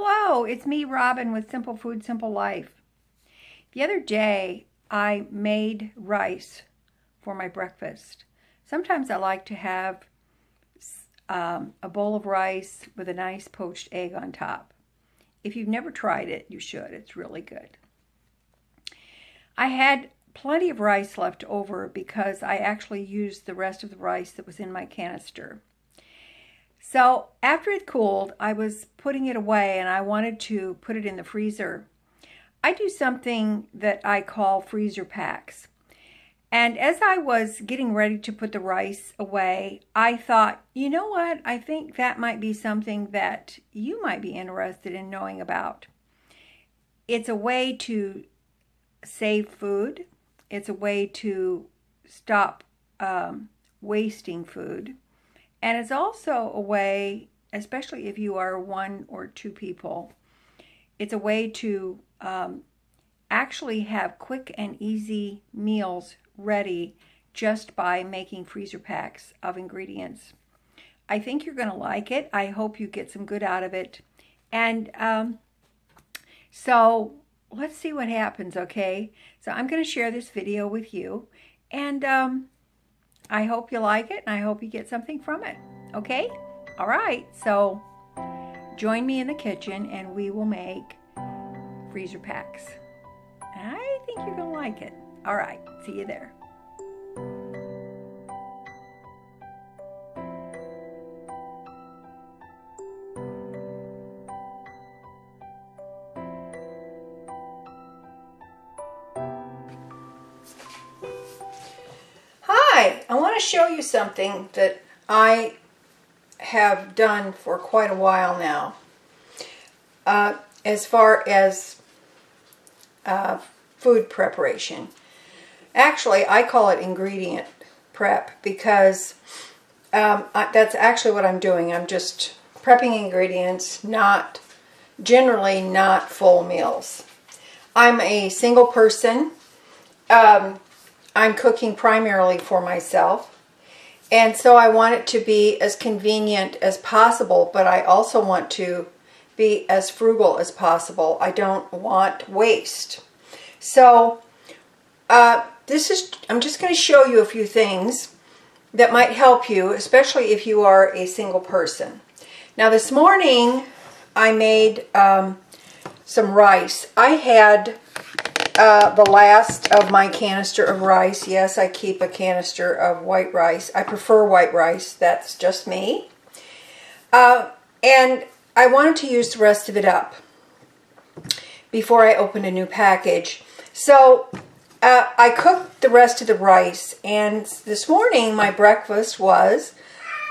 Hello, it's me, Robin, with Simple Food, Simple Life. The other day, I made rice for my breakfast. Sometimes I like to have a bowl of rice with a nice poached egg on top. If you've never tried it, you should. It's really good. I had plenty of rice left over because I actually used the rest of the rice that was in my canister. So after it cooled, I was putting it away and I wanted to put it in the freezer. I do something that I call freezer packs. And as I was getting ready to put the rice away, I thought, you know what? I think that might be something that you might be interested in knowing about. It's a way to save food. It's a way to stop wasting food. And it's also a way, especially if you are one or two people, it's a way to actually have quick and easy meals ready just by making freezer packs of ingredients. I think you're going to like it. I hope you get some good out of it. And so let's see what happens, okay? So I'm going to share this video with you. And I hope you like it, and I hope you get something from it, okay? All right, so join me in the kitchen, and we will make freezer packs. I think you're going to like it. All right, see you there. Hi, I want to show you something that I have done for quite a while now. As far as food preparation. Actually, I call it ingredient prep because that's actually what I'm doing. I'm just prepping ingredients, generally not full meals. I'm a single person. I'm cooking primarily for myself, and so I want it to be as convenient as possible, but I also want to be as frugal as possible. I don't want waste. So I'm just going to show you a few things that might help you, especially if you are a single person. Now this morning I made some rice. I had the last of my canister of rice. Yes, I keep a canister of white rice. I prefer white rice. That's just me. And I wanted to use the rest of it up before I opened a new package. So I cooked the rest of the rice, and this morning my breakfast was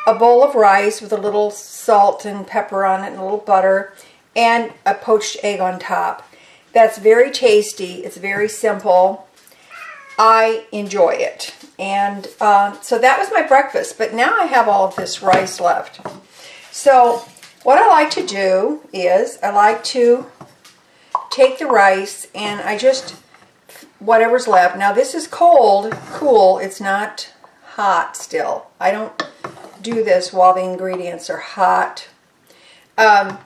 a bowl of rice with a little salt and pepper on it and a little butter and a poached egg on top. That's very tasty. It's very simple. I enjoy it. And so that was my breakfast. But now I have all of this rice left. So what I like to do is I like to take the rice and I just, whatever's left. Now this is cool. It's not hot still. I don't do this while the ingredients are hot. And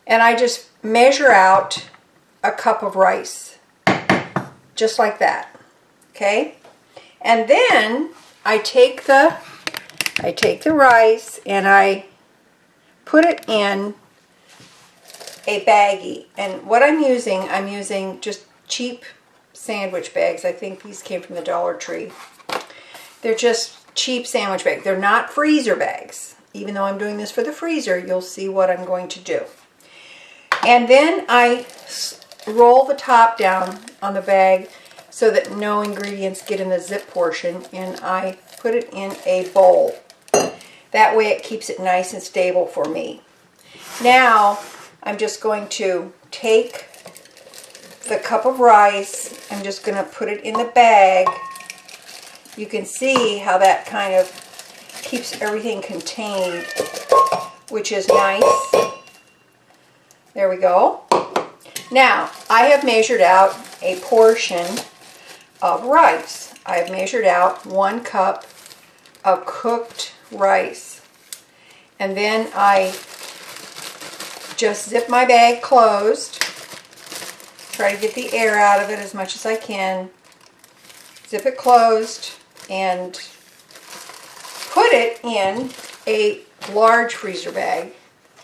I just measure out a cup of rice, just like that, okay? And then I take the rice and I put it in a baggie. And what I'm using just cheap sandwich bags. I think these came from the Dollar Tree. They're just cheap sandwich bags. They're not freezer bags. Even though I'm doing this for the freezer, you'll see what I'm going to do. And then I roll the top down on the bag so that no ingredients get in the zip portion, and I put it in a bowl. That way it keeps it nice and stable for me. Now I'm just going to take the cup of rice, I'm just going to put it in the bag. You can see how that kind of keeps everything contained, which is nice. There we go. Now, I have measured out a portion of rice. I have measured out 1 cup of cooked rice. And then I just zip my bag closed. Try to get the air out of it as much as I can. Zip it closed and put it in a large freezer bag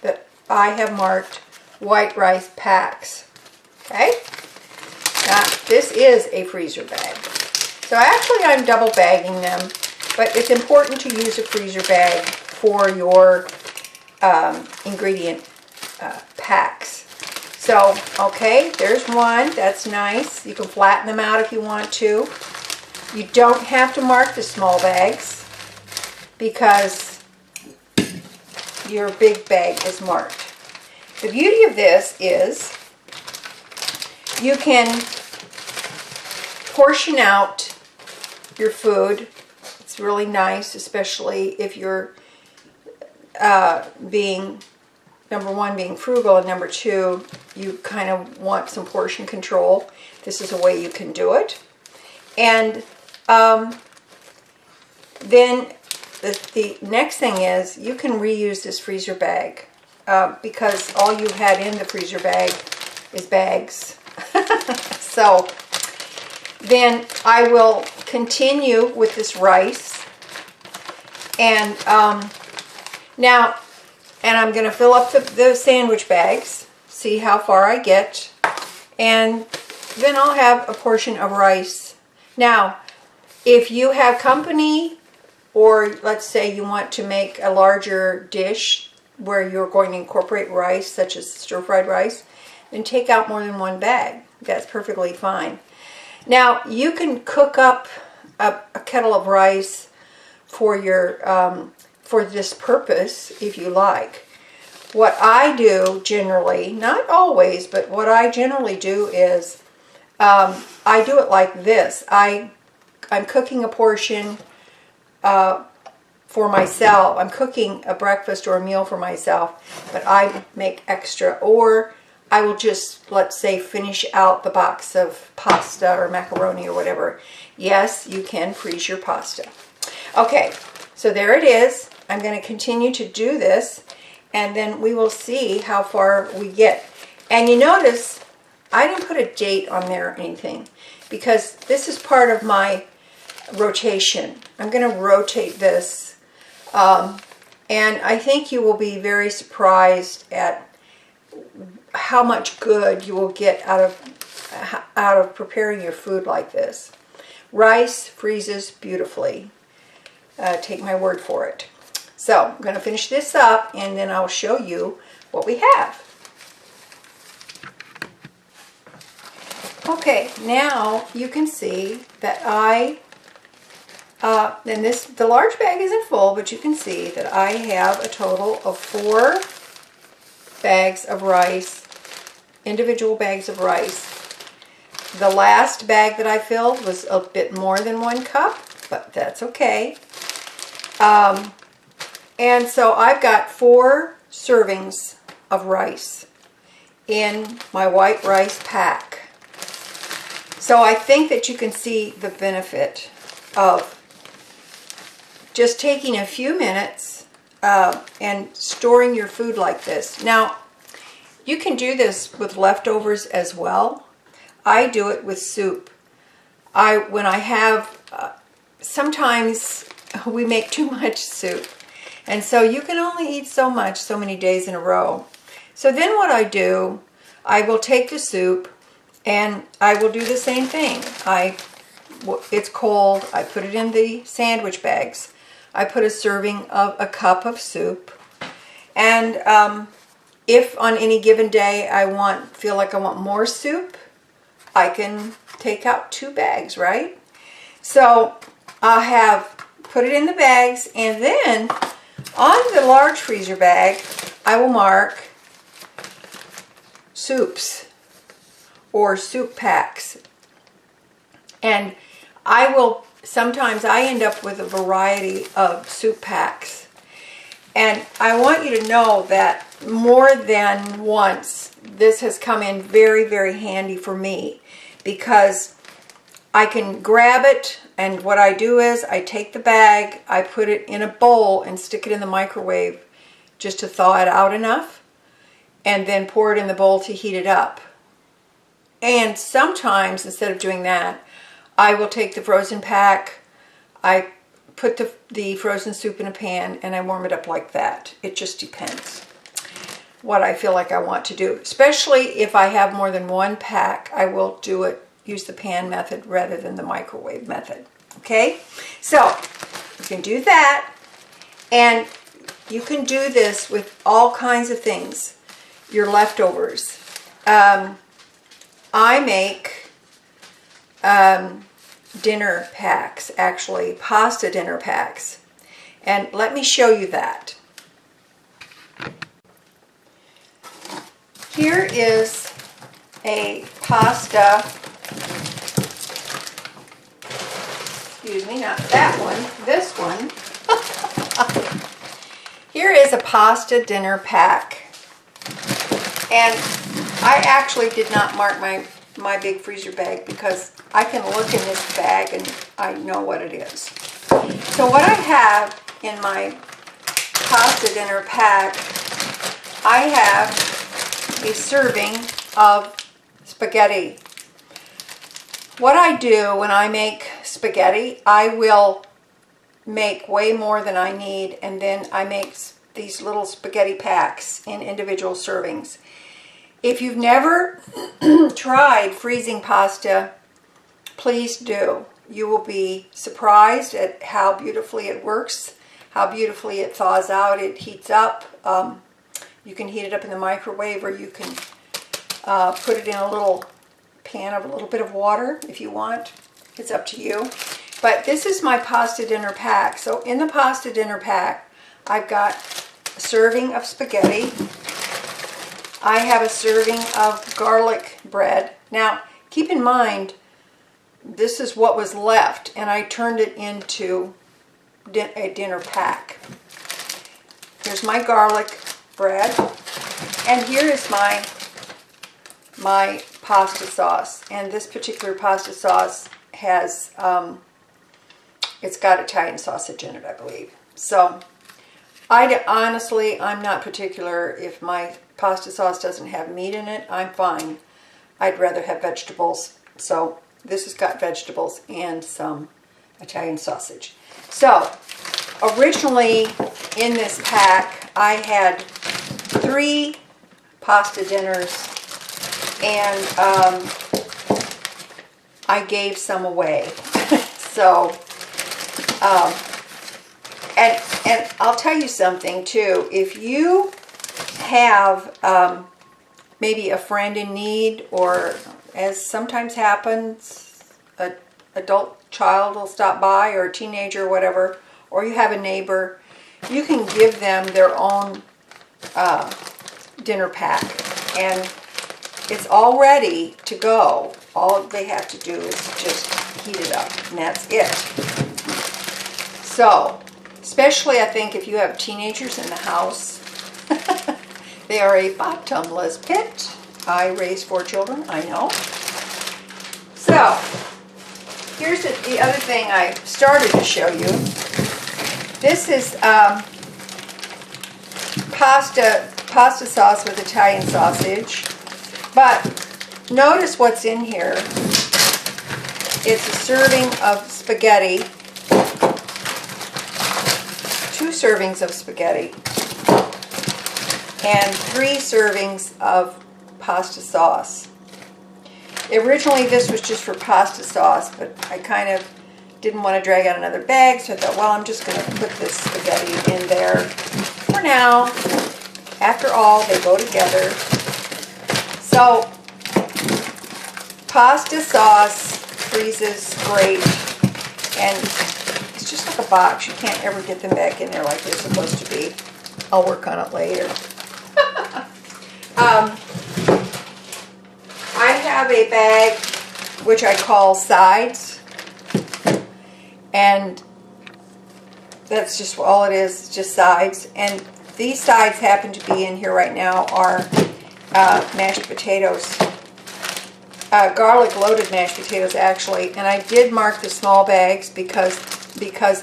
that I have marked white rice packs. Okay? Now, this is a freezer bag. So actually I'm double bagging them, but it's important to use a freezer bag for your ingredient packs. So, okay, there's one. That's nice. You can flatten them out if you want to. You don't have to mark the small bags because your big bag is marked. The beauty of this is you can portion out your food. It's really nice, especially if you're being, number one, being frugal, and number two, you kind of want some portion control. This is a way you can do it. And then the next thing is you can reuse this freezer bag because all you had in the freezer bag is bags. So then I will continue with this rice, and now, and I'm going to fill up the sandwich bags, see how far I get, and then I'll have a portion of rice. Now, if you have company, or let's say you want to make a larger dish where you're going to incorporate rice, such as stir-fried rice, then take out more than one bag. That's perfectly fine. Now, you can cook up a kettle of rice for your for this purpose if you like. What I do generally, not always, but what I generally do is I do it like this. I'm cooking a portion for myself. I'm cooking a breakfast or a meal for myself, but I make extra, or I will just, let's say, finish out the box of pasta or macaroni or whatever. Yes, you can freeze your pasta. Okay, so there it is. I'm going to continue to do this, and then we will see how far we get. And you notice I didn't put a date on there or anything because this is part of my rotation. I'm going to rotate this, and I think you will be very surprised at how much good you will get out of preparing your food like this. Rice freezes beautifully. Take my word for it. So I'm going to finish this up, and then I'll show you what we have. Okay, now you can see that the large bag isn't full, but you can see that I have a total of 4 bags of rice, individual bags of rice. The last bag that I filled was a bit more than 1 cup, but that's okay. And so I've got 4 servings of rice in my white rice pack. So I think that you can see the benefit of just taking a few minutes and storing your food like this. Now, you can do this with leftovers as well. I do it with soup. When I have, sometimes we make too much soup. And so you can only eat so much, so many days in a row. So then what I do, I will take the soup and I will do the same thing. It's cold, I put it in the sandwich bags. I put a serving of a cup of soup. And if on any given day I feel like I want more soup, I can take out 2 bags, right? So I have put it in the bags, and then on the large freezer bag, I will mark soups or soup packs. And sometimes I end up with a variety of soup packs. And I want you to know that more than once, this has come in very, very handy for me because I can grab it, and what I do is I take the bag, I put it in a bowl and stick it in the microwave just to thaw it out enough. and then pour it in the bowl to heat it up. And sometimes, instead of doing that, I will take the frozen pack, I put the frozen soup in a pan, and I warm it up like that. It just depends what I feel like I want to do. Especially if I have more than one pack, I will use the pan method rather than the microwave method. Okay? So, you can do that, and you can do this with all kinds of things. Your leftovers. I make dinner packs, actually, pasta dinner packs. And let me show you that. Here is a pasta, excuse me, not that one, this one. Here is a pasta dinner pack. And I actually did not mark my big freezer bag because I can look in this bag and I know what it is. So what I have in my pasta dinner pack, I have a serving of spaghetti. What I do when I make spaghetti, I will make way more than I need, and then I make these little spaghetti packs in individual servings. If you've never tried freezing pasta, please do. You will be surprised at how beautifully it works, how beautifully it thaws out, it heats up. You can heat it up in the microwave, or you can put it in a little pan of a little bit of water if you want. It's up to you. But this is my pasta dinner pack. So in the pasta dinner pack, I've got a serving of spaghetti. I have a serving of garlic bread. Now, keep in mind, this is what was left, and I turned it into a dinner pack. Here's my garlic bread, and here is my pasta sauce. And this particular pasta sauce has, it's got Italian sausage in it, I believe. So, honestly, I'm not particular if my pasta sauce doesn't have meat in it. I'm fine. I'd rather have vegetables. So this has got vegetables and some Italian sausage. So originally in this pack, I had 3 pasta dinners, and I gave some away. So, and I'll tell you something too. If you have maybe a friend in need, or as sometimes happens, an adult child will stop by, or a teenager, or whatever, or you have a neighbor, you can give them their own dinner pack, and it's all ready to go. All they have to do is just heat it up, and that's it. So, especially I think if you have teenagers in the house, they are a bottomless pit. I raised 4 children, I know. So, here's the other thing I started to show you. This is pasta sauce with Italian sausage. But notice what's in here. It's a serving of spaghetti. 2 servings of spaghetti. And 3 servings of pasta sauce. Originally this was just for pasta sauce, but I kind of didn't want to drag out another bag, so I thought, well, I'm just going to put this spaghetti in there for now. After all, they go together. So, pasta sauce freezes great, and it's just like a box. You can't ever get them back in there like they're supposed to be. I'll work on it later. I have a bag which I call sides, and that's just all it is, just sides. And these sides happen to be in here right now are mashed potatoes, garlic loaded mashed potatoes actually. And I did mark the small bags because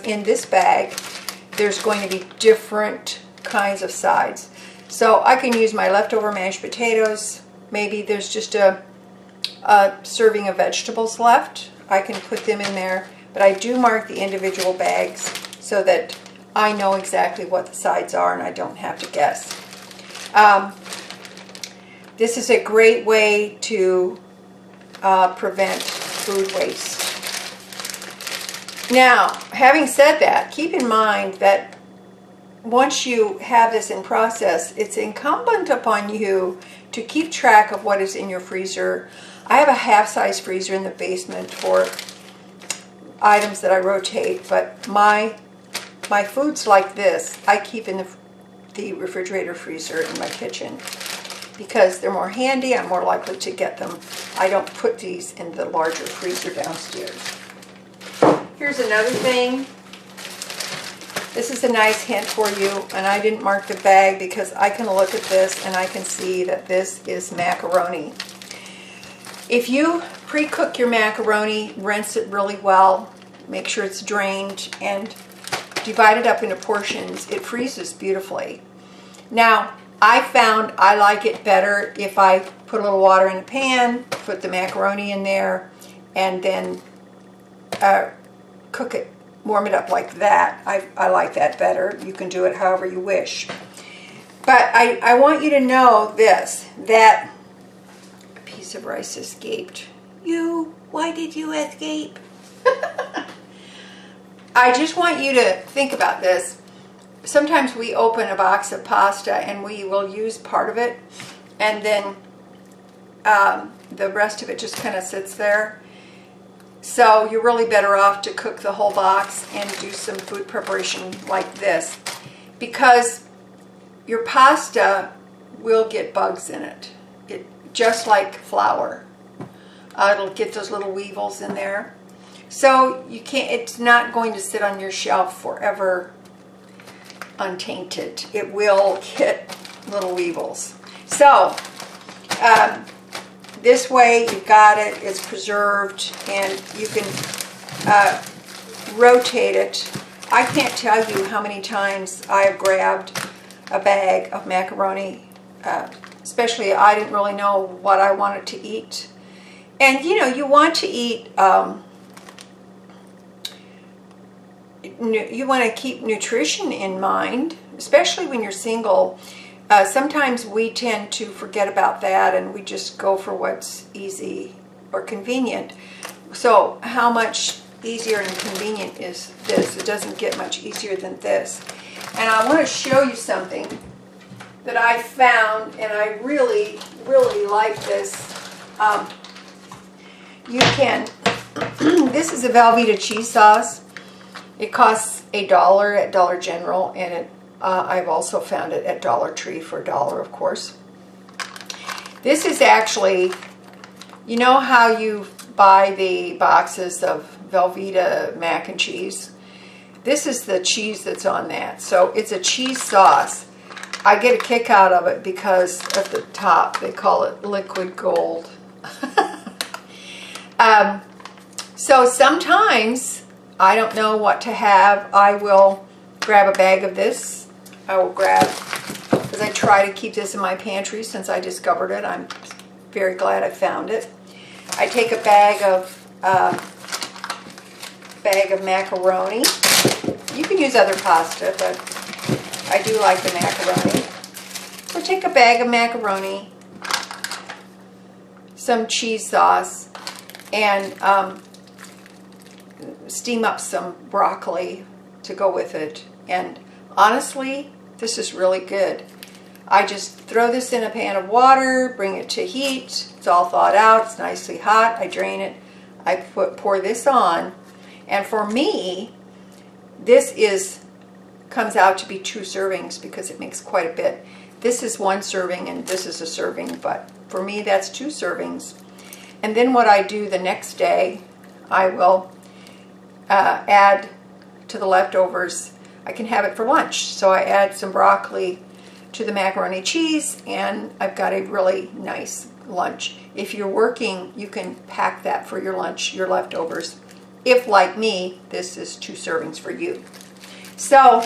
in this bag there's going to be different kinds of sides. So I can use my leftover mashed potatoes. Maybe there's just a serving of vegetables left. I can put them in there, but I do mark the individual bags so that I know exactly what the sides are and I don't have to guess. This is a great way to prevent food waste. Now, having said that, keep in mind that once you have this in process, it's incumbent upon you to keep track of what is in your freezer. I have a half-size freezer in the basement for items that I rotate, but my foods like this, I keep in the refrigerator freezer in my kitchen because they're more handy. I'm more likely to get them. I don't put these in the larger freezer downstairs. Here's another thing. This is a nice hint for you, and I didn't mark the bag because I can look at this and I can see that this is macaroni. If you pre-cook your macaroni, rinse it really well, make sure it's drained, and divide it up into portions, it freezes beautifully. Now, I found I like it better if I put a little water in a pan, put the macaroni in there, and then cook it, warm it up like that. I like that better. You can do it however you wish. But I want you to know this, that a piece of rice escaped. Why did you escape? I just want you to think about this. Sometimes we open a box of pasta and we will use part of it, and then the rest of it just kind of sits there. So you're really better off to cook the whole box and do some food preparation like this, because your pasta will get bugs in it. Just like flour. It'll get those little weevils in there. So you can't, it's not going to sit on your shelf forever untainted. It will get little weevils. So this way you've got it, it's preserved, and you can rotate it. I can't tell you how many times I have grabbed a bag of macaroni, especially I didn't really know what I wanted to eat. And you know, you want to eat, you want to keep nutrition in mind, especially when you're single. Sometimes we tend to forget about that and we just go for what's easy or convenient. So how much easier and convenient is this? It doesn't get much easier than this. And I want to show you something that I found, and I really, really like this. You can, this is a Velveeta cheese sauce. It costs $1 at Dollar General, and I've also found it at Dollar Tree for $1, of course. This is actually, you know how you buy the boxes of Velveeta mac and cheese? This is the cheese that's on that. So it's a cheese sauce. I get a kick out of it because at the top they call it liquid gold. So sometimes I don't know what to have. I will grab a bag of this. I will grab, because I try to keep this in my pantry since I discovered it. I'm very glad I found it. I take a bag of macaroni. You can use other pasta, but I do like the macaroni. So take a bag of macaroni, some cheese sauce, and steam up some broccoli to go with it. And honestly, this is really good. I just throw this in a pan of water, bring it to heat. It's all thawed out, it's nicely hot. I drain it, I pour this on, and for me, this comes out to be 2 servings because it makes quite a bit. This is 1 serving and this is a serving, but for me that's 2 servings. And then what I do the next day, I will add to the leftovers. I can have it for lunch. So I add some broccoli to the macaroni cheese, and I've got a really nice lunch. If you're working, you can pack that for your lunch, your leftovers. If, like me, this is 2 servings for you. So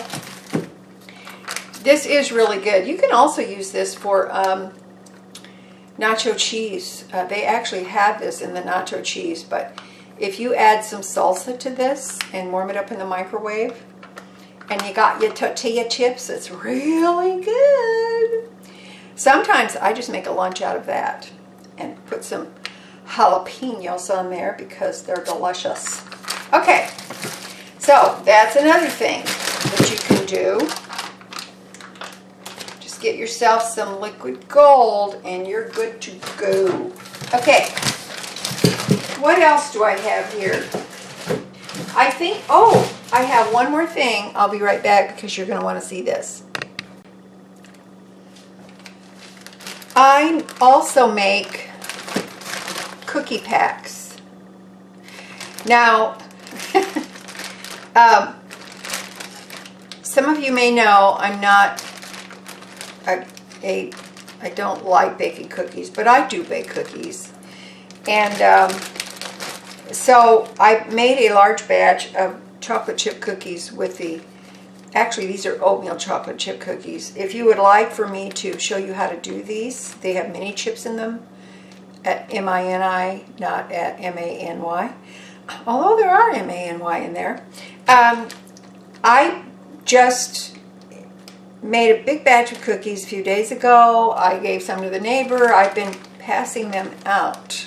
This is really good. You can also use this for nacho cheese. They actually have this in the nacho cheese, but if you add some salsa to this and warm it up in the microwave, and you got your tortilla chips, it's really good. Sometimes I just make a lunch out of that and put some jalapenos on there because they're delicious. Okay, so that's another thing that you can do. Just get yourself some liquid gold and you're good to go. Okay, what else do I have here? I think, oh, I have one more thing. I'll be right back because you're going to want to see this. I also make cookie packs. Now, some of you may know I'm not I don't like baking cookies, but I do bake cookies. And so I made a large batch of chocolate chip cookies with the, actually these are oatmeal chocolate chip cookies. If you would like for me to show you how to do these, they have mini chips in them, at M-I-N-I, not at M-A-N-Y, although there are M-A-N-Y in there. I just made a big batch of cookies a few days ago. I gave some to the neighbor. I've been passing them out.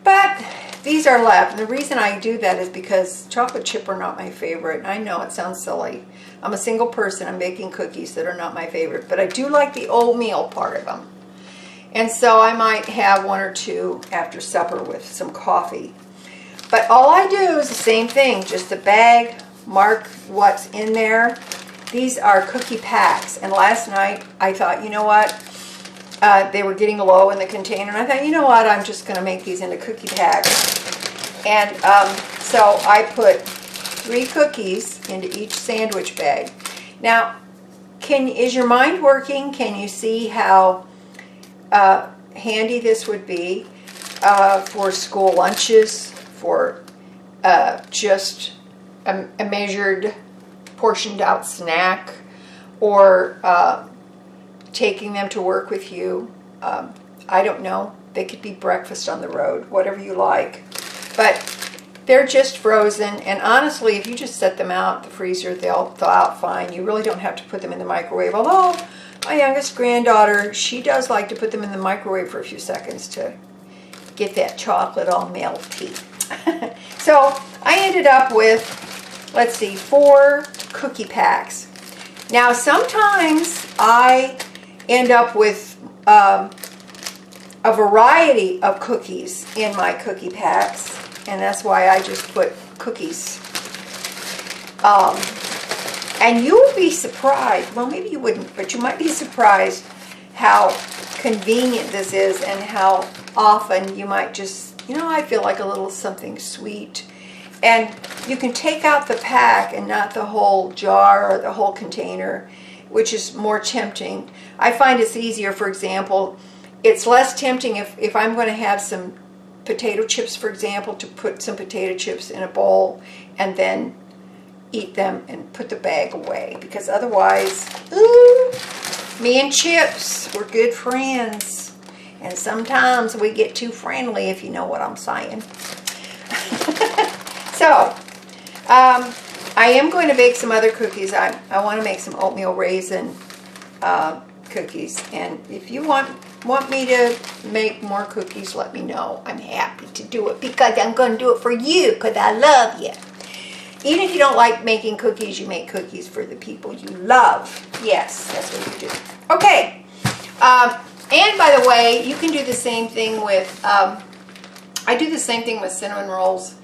But these are left. And the reason I do that is because chocolate chip are not my favorite. I know it sounds silly. I'm a single person. I'm baking cookies that are not my favorite. But I do like the oatmeal part of them. And so I might have one or two after supper with some coffee. But all I do is the same thing. Just a bag, mark what's in there. These are cookie packs. And last night I thought, you know what? They were getting low in the container. And I thought, you know what? I'm just going to make these into cookie packs. And so I put 3 cookies into each sandwich bag. Now, is your mind working? Can you see how handy this would be for school lunches, for just a measured, portioned out snack, or taking them to work with you? I don't know. They could be breakfast on the road, whatever you like. But they're just frozen, and honestly, if you just set them out in the freezer, they'll thaw out fine. You really don't have to put them in the microwave, although my youngest granddaughter, she does like to put them in the microwave for a few seconds to get that chocolate all melty. So I ended up with, let's see, 4 cookie packs. Now sometimes I end up with a variety of cookies in my cookie packs, and that's why I just put cookies. And you would be surprised, well maybe you wouldn't, but you might be surprised how convenient this is and how often you might just, you know, I feel like a little something sweet. And you can take out the pack and not the whole jar or the whole container, which is more tempting. I find it's easier, for example, it's less tempting if I'm going to have some potato chips, for example, to put some potato chips in a bowl and then eat them and put the bag away, because otherwise, ooh, me and chips, we're good friends, and sometimes we get too friendly, if you know what I'm saying. So I am going to bake some other cookies. I want to make some oatmeal raisin cookies, and if you want me to make more cookies, let me know. I'm happy to do it because I'm going to do it for you, because I love you. Even if you don't like making cookies, you make cookies for the people you love. Yes, that's what you do. Okay. And by the way, you can do the same thing with, I do the same thing with cinnamon rolls.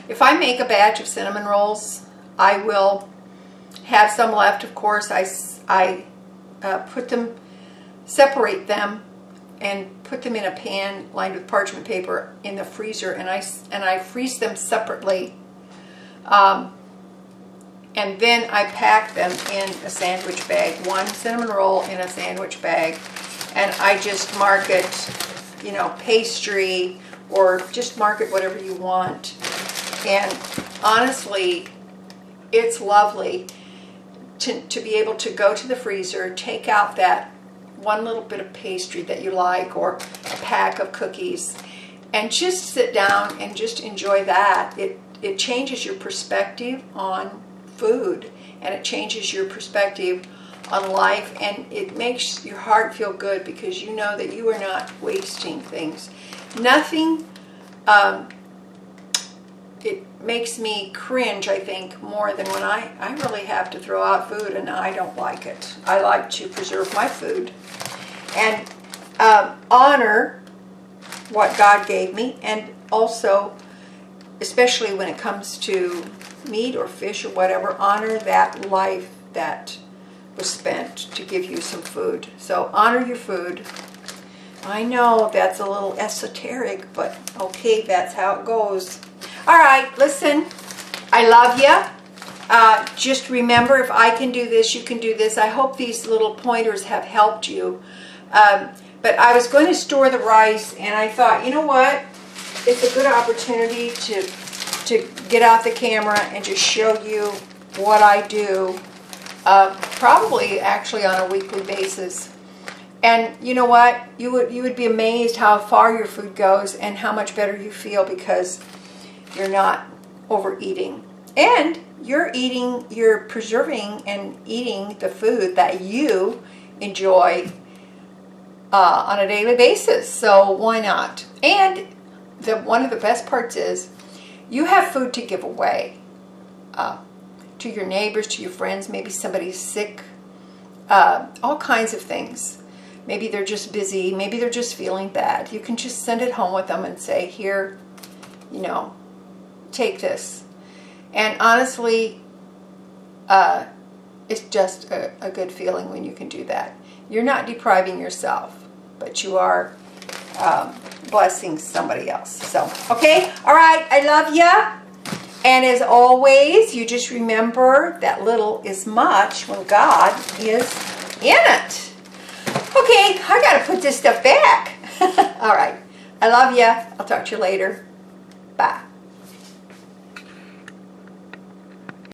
If I make a batch of cinnamon rolls, I will have some left, of course. I put them, separate them, and put them in a pan lined with parchment paper in the freezer, and I freeze them separately. And then I pack them in a sandwich bag, 1 cinnamon roll in a sandwich bag, and I just mark it, you know, pastry, or just mark it whatever you want. And honestly, it's lovely. to be able to go to the freezer, take out that one little bit of pastry that you like, or a pack of cookies, and just sit down and just enjoy that. It changes your perspective on food, and it changes your perspective on life, and it makes your heart feel good because you know that you are not wasting things. Nothing, it makes me cringe, I think, more than when I really have to throw out food, and I don't like it. I like to preserve my food and honor what God gave me, and also, especially when it comes to meat or fish or whatever, honor that life that was spent to give you some food. So honor your food. I know that's a little esoteric, but okay, that's how it goes. All right, listen, I love you. Just remember, if I can do this, you can do this. I hope these little pointers have helped you. But I was going to store the rice, and I thought, you know what? It's a good opportunity to get out the camera and just show you what I do, probably actually on a weekly basis. And you know what? You would be amazed how far your food goes and how much better you feel because you're not overeating. And you're preserving and eating the food that you enjoy on a daily basis. So why not? And one of the best parts is you have food to give away to your neighbors, to your friends. Maybe somebody's sick, all kinds of things. Maybe they're just busy. Maybe they're just feeling bad. You can just send it home with them and say, here, you know, take this. And honestly, it's just a good feeling when you can do that. You're not depriving yourself, but you are blessing somebody else. So, okay, all right, I love you. And as always, you just remember that little is much when God is in it. Okay, I got to put this stuff back. All right, I love you. I'll talk to you later. Bye.